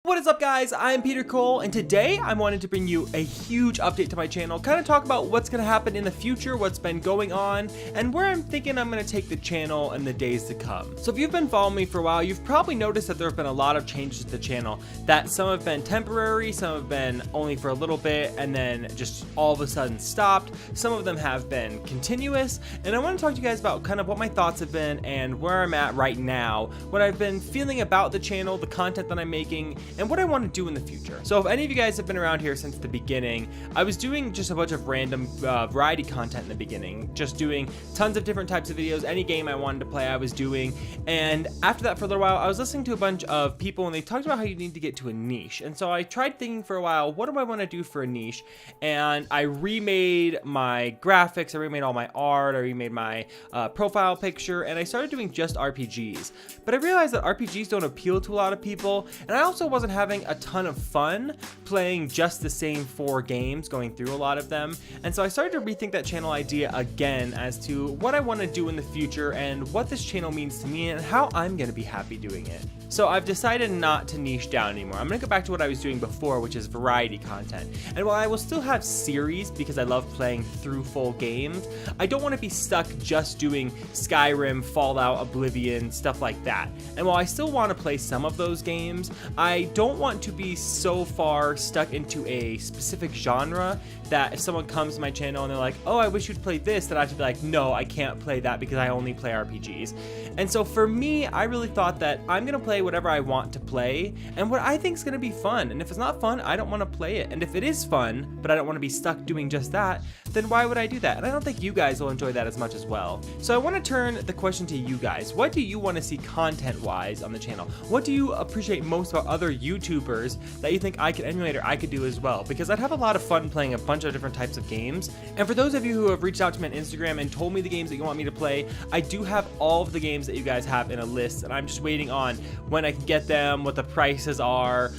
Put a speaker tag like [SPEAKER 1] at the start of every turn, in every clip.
[SPEAKER 1] What is up, guys? I'm Peter Cole, and today I wanted to bring you a huge update to my channel, kind of talk about what's going to happen in the future, what's been going on, and where I'm thinking I'm going to take the channel in the days to come. So if you've been following me for a while, you've probably noticed that there have been a lot of changes to the channel, that some have been temporary, some have been only for a little bit, and then just all of a sudden stopped. Some of them have been continuous, and I want to talk to you guys about kind of what my thoughts have been and where I'm at right now, what I've been feeling about the channel, the content that I'm making, and what I want to do in the future. So if any of you guys have been around here since the beginning, I was doing just a bunch of random variety content in the beginning, just doing tons of different types of videos. Any game I wanted to play I was doing, and after that for a little while I was listening to a bunch of people and they talked about how you need to get to a niche. And so I tried thinking for a while, what do I want to do for a niche? And I remade my graphics, I remade all my art, I remade my profile picture, and I started doing just RPGs. But I realized that RPGs don't appeal to a lot of people, and I also wasn't having a ton of fun playing just the same 4 games, going through a lot of them. And so I started to rethink that channel idea again as to what I want to do in the future and what this channel means to me and how I'm going to be happy doing it. So I've decided not to niche down anymore. I'm going to go back to what I was doing before, which is variety content. And while I will still have series because I love playing through full games, I don't want to be stuck just doing Skyrim, Fallout, Oblivion, stuff like that. And while I still want to play some of those games, I don't want to be so far stuck into a specific genre that if someone comes to my channel and they're like, oh, I wish you'd play this, that I have to be like, no, I can't play that because I only play RPGs. And so for me, I really thought that I'm going to play whatever I want to play and what I think is going to be fun. And if it's not fun, I don't want to play it. And if it is fun, but I don't want to be stuck doing just that, then why would I do that? And I don't think you guys will enjoy that as much as well. So I want to turn the question to you guys. What do you want to see content-wise on the channel? What do you appreciate most about other YouTubers that you think I could emulate or I could do as well? Because I'd have a lot of fun playing a bunch of different types of games. And for those of you who have reached out to me on Instagram and told me the games that you want me to play, I do have all of the games that you guys have in a list, and I'm just waiting on when I can get them, what the prices are,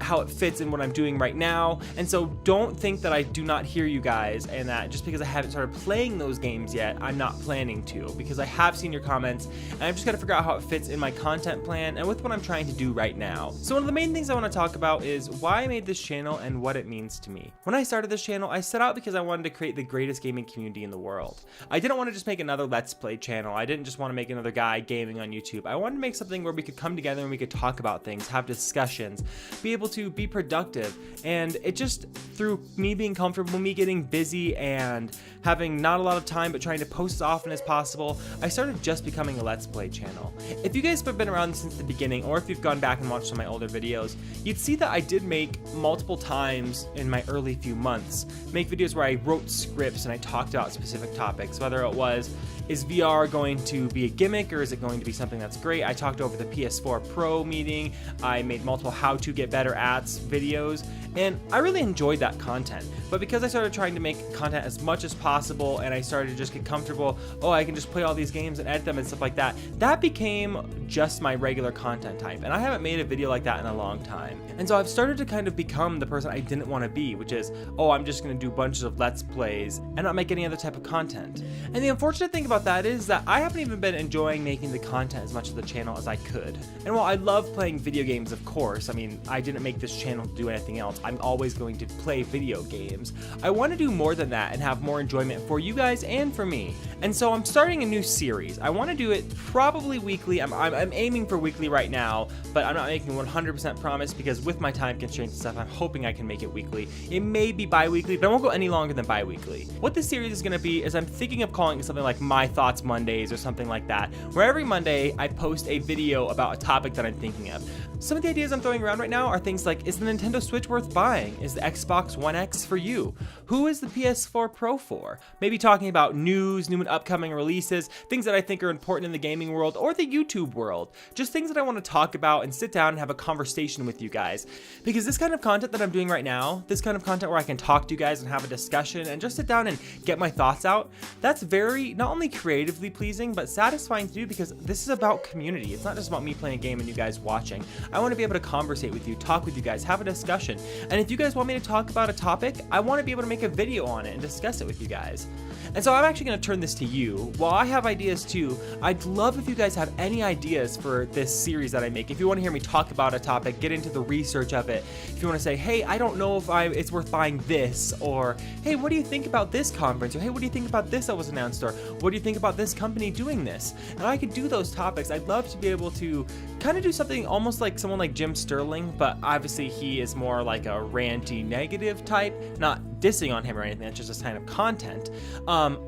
[SPEAKER 1] how it fits in what I'm doing right now. And so don't think that I do not hear you guys and that just because I haven't started playing those games yet, I'm not planning to, because I have seen your comments and I've just got to figure out how it fits in my content plan and with what I'm trying to do right now. So one of the main things I want to talk about is why I made this channel and what it means to me. When I started this channel, I set out because I wanted to create the greatest gaming community in the world. I didn't want to just make another Let's Play channel. I didn't just want to make another guy gaming on YouTube. I wanted to make something where we could come together and we could talk about things, have discussions, be able to be productive. And it just, through me being comfortable, me getting busy and having not a lot of time but trying to post as often as possible, I started just becoming a Let's Play channel. If you guys have been around since the beginning, or if you've gone back and watched some of my older videos, you'd see that I did make multiple times in my early few months, make videos where I wrote scripts and I talked about specific topics, whether it was, is VR going to be a gimmick or is it going to be something that's great? I talked over the PS4 Pro meeting, I made multiple how to get better at videos, and I really enjoyed that content. But because I started trying to make content as much as possible and I started to just get comfortable, oh, I can just play all these games and edit them and stuff like that, that became just my regular content type. And I haven't made a video like that in a long time. And so I've started to kind of become the person I didn't want to be, which is, oh, I'm just going to do bunches of Let's Plays and not make any other type of content. And the unfortunate thing about that is that I haven't even been enjoying making the content as much of the channel as I could. And while I love playing video games, of course, I mean, I didn't make this channel to do anything else. I'm always going to play video games. I want to do more than that and have more enjoyment for you guys and for me. And so I'm starting a new series. I want to do it probably weekly. I'm aiming for weekly right now, but I'm not making 100% promise because with my time constraints and stuff, I'm hoping I can make it weekly. It may be bi-weekly, but I won't go any longer than bi-weekly. What this series is going to be is I'm thinking of calling it something like My Thoughts Mondays or something like that, where every Monday I post a video about a topic that I'm thinking of. Some of the ideas I'm throwing around right now are things like, is the Nintendo Switch worth buying? Is the Xbox One X for you? Who is the PS4 Pro for? Maybe talking about news, new and upcoming releases, things that I think are important in the gaming world or the YouTube world. Just things that I want to talk about and sit down and have a conversation with you guys. Because this kind of content that I'm doing right now, this kind of content where I can talk to you guys and have a discussion and just sit down and get my thoughts out, that's very, not only creatively pleasing, but satisfying to do because this is about community. It's not just about me playing a game and you guys watching. I want to be able to conversate with you, talk with you guys, have a discussion. And if you guys want me to talk about a topic, I want to be able to make a video on it and discuss it with you guys. And so I'm actually going to turn this to you. While I have ideas too, I'd love if you guys have any ideas for this series that I make. If you want to hear me talk about a topic, get into the research of it. If you want to say, hey, I don't know if it's worth buying this, or hey, what do you think about this conference, or hey, what do you think about this that was announced, or what do you think about this company doing this? And I could do those topics. I'd love to be able to kind of do something almost like someone like Jim Sterling, but obviously he is more like a ranty negative type, not dissing on him or anything. That's just this kind of content.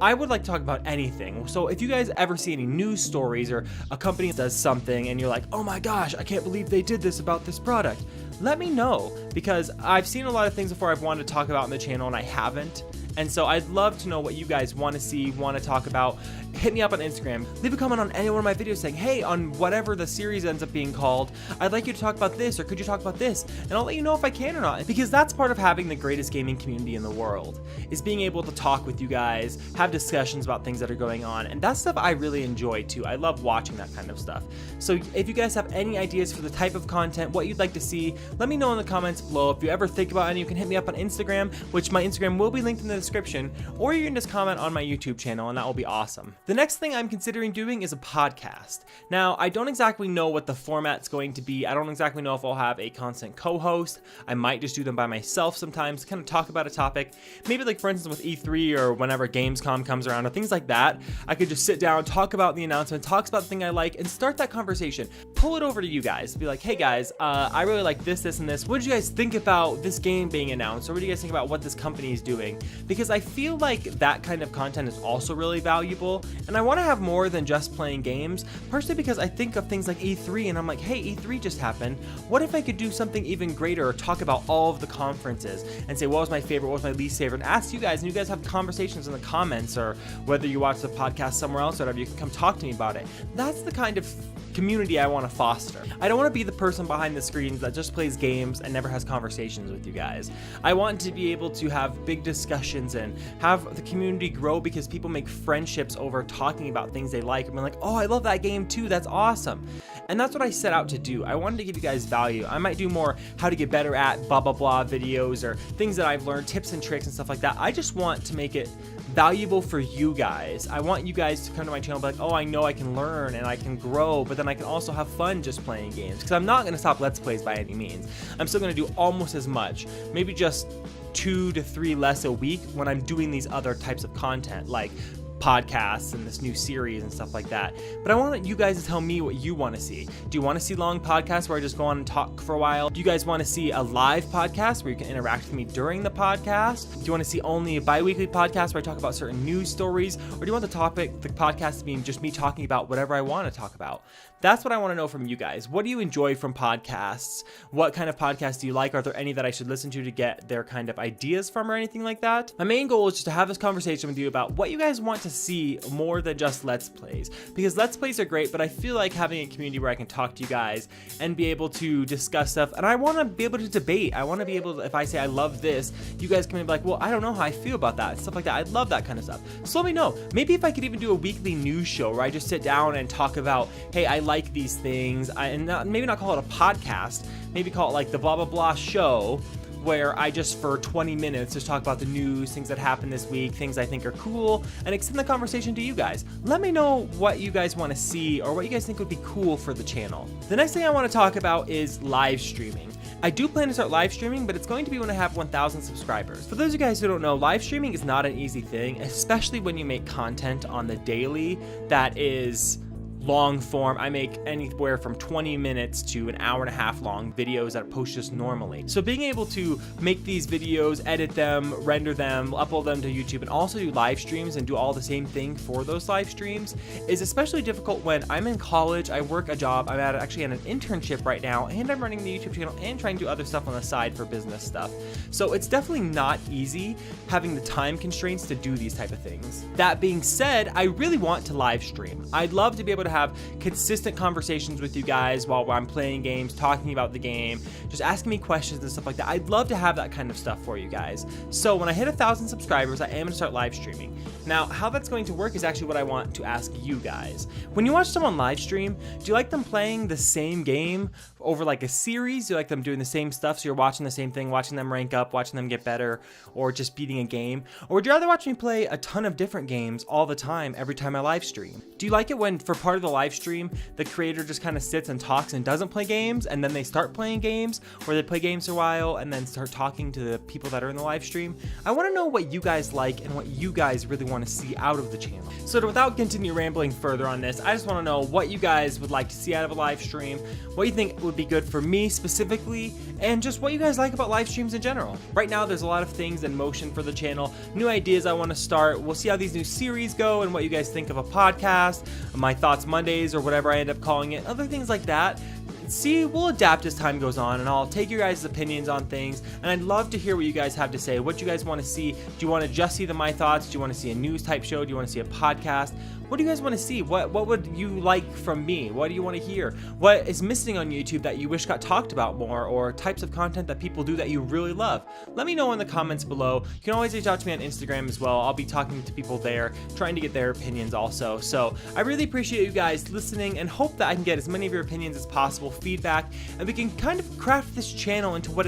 [SPEAKER 1] I would like to talk about anything. So if you guys ever see any news stories or a company does something and you're like, oh my gosh, I can't believe they did this about this product, let me know, because I've seen a lot of things before I've wanted to talk about on the channel and I haven't. And so I'd love to know what you guys want to see, want to talk about. Hit me up on Instagram. Leave a comment on any one of my videos saying, hey, on whatever the series ends up being called, I'd like you to talk about this, or could you talk about this? And I'll let you know if I can or not, because that's part of having the greatest gaming community in the world, is being able to talk with you guys, have discussions about things that are going on. And that's stuff I really enjoy too. I love watching that kind of stuff. So if you guys have any ideas for the type of content, what you'd like to see, let me know in the comments below. If you ever think about any, you can hit me up on Instagram, which my Instagram will be linked in the description, or you can just comment on my YouTube channel and that will be awesome. The next thing I'm considering doing is a podcast. Now, I don't exactly know what the format's going to be. I don't exactly know if I'll have a constant co-host. I might just do them by myself sometimes, kind of talk about a topic. Maybe like for instance with E3 or whenever Gamescom comes around or things like that, I could just sit down, talk about the announcement, talk about the thing I like, and start that conversation. Pull it over to you guys. Be like, hey guys, I really like this, this, and this. What did you guys think about this game being announced? Or what do you guys think about what this company is doing? Because I feel like that kind of content is also really valuable, and I want to have more than just playing games, partially because I think of things like E3 and I'm like, hey, E3 just happened. What if I could do something even greater, or talk about all of the conferences and say what was my favorite, what was my least favorite, and ask you guys, and you guys have conversations in the comments, or whether you watch the podcast somewhere else or whatever, you can come talk to me about it. That's the kind of community I want to foster. I don't want to be the person behind the screens that just plays games and never has conversations with you guys. I want to be able to have big discussions and have the community grow, because people make friendships over talking about things they like and be like, oh, I love that game too, that's awesome. And that's what I set out to do. I wanted to give you guys value. I might do more how to get better at blah blah blah videos, or things that I've learned, tips and tricks and stuff like that. I just want to make it valuable for you guys. I want you guys to come to my channel and be like, oh, I know I can learn and I can grow, but then I can also have fun just playing games, because I'm not going to stop Let's Plays by any means. I'm still going to do almost as much, maybe just 2 to 3 less a week when I'm doing these other types of content like podcasts and this new series and stuff like that. But I want you guys to tell me what you want to see. Do you want to see long podcasts where I just go on and talk for a while? Do you guys want to see a live podcast where you can interact with me during the podcast? Do you want to see only a bi-weekly podcast where I talk about certain news stories? Or do you want the podcast to be just me talking about whatever I want to talk about? That's what I want to know from you guys. What do you enjoy from podcasts? What kind of podcasts do you like? Are there any that I should listen to get their kind of ideas from, or anything like that? My main goal is just to have this conversation with you about what you guys want to see more than just Let's Plays, because Let's Plays are great, but I feel like having a community where I can talk to you guys and be able to discuss stuff, and I want to be able to debate. I want to be able to, if I say I love this, you guys can be like, well, I don't know how I feel about that, stuff like that. I love that kind of stuff. So let me know. Maybe if I could even do a weekly news show where I just sit down and talk about, hey, I like these things, maybe not call it a podcast, maybe call it like the blah blah blah show, where I just for 20 minutes just talk about the news, things that happened this week, things I think are cool, and extend the conversation to you guys. Let me know what you guys want to see, or what you guys think would be cool for the channel. The next thing I want to talk about is live streaming. I do plan to start live streaming, but it's going to be when I have 1,000 subscribers. For those of you guys who don't know, live streaming is not an easy thing, especially when you make content on the daily that is long form. I make anywhere from 20 minutes to an hour and a half long videos that I post just normally. So being able to make these videos, edit them, render them, upload them to YouTube, and also do live streams and do all the same thing for those live streams is especially difficult when I'm in college, I work a job, I'm actually at an internship right now, and I'm running the YouTube channel and trying to do other stuff on the side for business stuff. So it's definitely not easy having the time constraints to do these type of things. That being said, I really want to live stream. I'd love to be able to have consistent conversations with you guys while I'm playing games, talking about the game, just asking me questions and stuff like that. I'd love to have that kind of stuff for you guys. So when I hit 1,000 subscribers, I am gonna start live streaming. Now, how that's going to work is actually what I want to ask you guys. When you watch someone live stream, do you like them playing the same game over like a series? Do you like them doing the same stuff, so you're watching the same thing, watching them rank up, watching them get better, or just beating a game? Or would you rather watch me play a ton of different games all the time, every time I live stream? Do you like it when, for part of the live stream, the creator just kind of sits and talks and doesn't play games, and then they start playing games, or they play games for a while and then start talking to the people that are in the live stream? I want to know what you guys like and what you guys really want to see out of the channel. So without continue rambling further on this, I just want to know what you guys would like to see out of a live stream, what you think would be good for me specifically, and just what you guys like about live streams in general. Right now, there's a lot of things in motion for the channel, new ideas I want to start. We'll see how these new series go and what you guys think of a podcast, my thoughts Mondays, or whatever I end up calling it, other things like that. See, we'll adapt as time goes on, and I'll take your guys' opinions on things, and I'd love to hear what you guys have to say, what you guys want to see. Do you want to just see my thoughts? Do you want to see a news type show? Do you want to see a podcast? What do you guys want to see? What would you like from me? What do you want to hear? What is missing on YouTube that you wish got talked about more, or types of content that people do that you really love? Let me know in the comments below. You can always reach out to me on Instagram as well. I'll be talking to people there, trying to get their opinions also. So I really appreciate you guys listening, and hope that I can get as many of your opinions as possible, feedback, and we can kind of craft this channel into what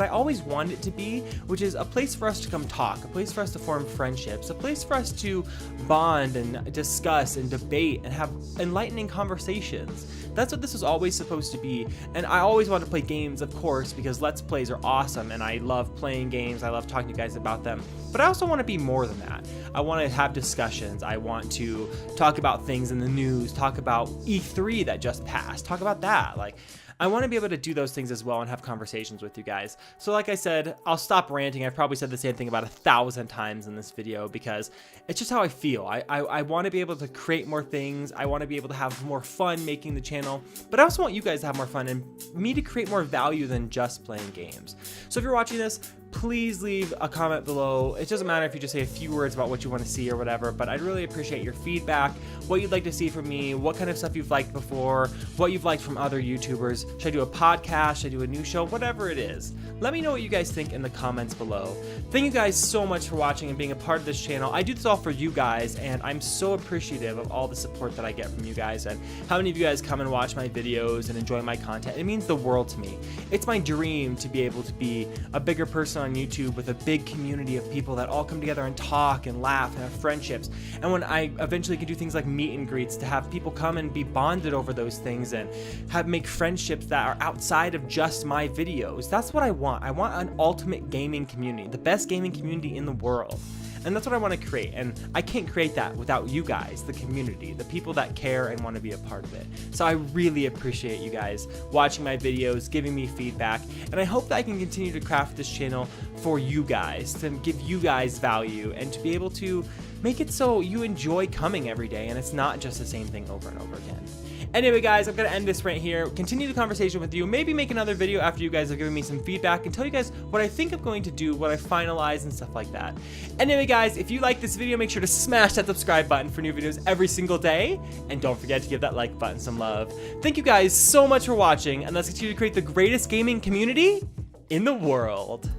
[SPEAKER 1] I always wanted it to be, which is a place for us to come talk, a place for us to form friendships, a place for us to bond and discuss and debate and have enlightening conversations. That's what this was always supposed to be. And I always wanted to play games, of course, because Let's Plays are awesome and I love playing games. I love talking to you guys about them. But I also want to be more than that. I want to have discussions. I want to talk about things in the news, talk about E3 that just passed, talk about that. Like, I want to be able to do those things as well and have conversations with you guys. So like I said, I'll stop ranting. I've probably said the same thing about 1,000 times in this video because it's just how I feel. I want to be able to create more things. I want to be able to have more fun making the channel, but I also want you guys to have more fun and me to create more value than just playing games. So if you're watching this, please leave a comment below. It doesn't matter if you just say a few words about what you want to see or whatever, but I'd really appreciate your feedback, what you'd like to see from me, what kind of stuff you've liked before, what you've liked from other YouTubers. Should I do a podcast? Should I do a new show? Whatever it is. Let me know what you guys think in the comments below. Thank you guys so much for watching and being a part of this channel. I do this all for you guys, and I'm so appreciative of all the support that I get from you guys and how many of you guys come and watch my videos and enjoy my content. It means the world to me. It's my dream to be able to be a bigger person on YouTube with a big community of people that all come together and talk and laugh and have friendships. And when I eventually can do things like meet and greets, to have people come and be bonded over those things and make friendships that are outside of just my videos. That's what I want. I want an ultimate gaming community, the best gaming community in the world. And that's what I want to create, and I can't create that without you guys, the community, the people that care and want to be a part of it. So I really appreciate you guys watching my videos, giving me feedback, and I hope that I can continue to craft this channel for you guys, to give you guys value, and to be able to make it so you enjoy coming every day and it's not just the same thing over and over again. Anyway guys, I'm going to end this right here, continue the conversation with you, maybe make another video after you guys have given me some feedback and tell you guys what I think I'm going to do, what I finalize and stuff like that. Anyway guys, if you like this video, make sure to smash that subscribe button for new videos every single day, and don't forget to give that like button some love. Thank you guys so much for watching, and let's continue to create the greatest gaming community in the world.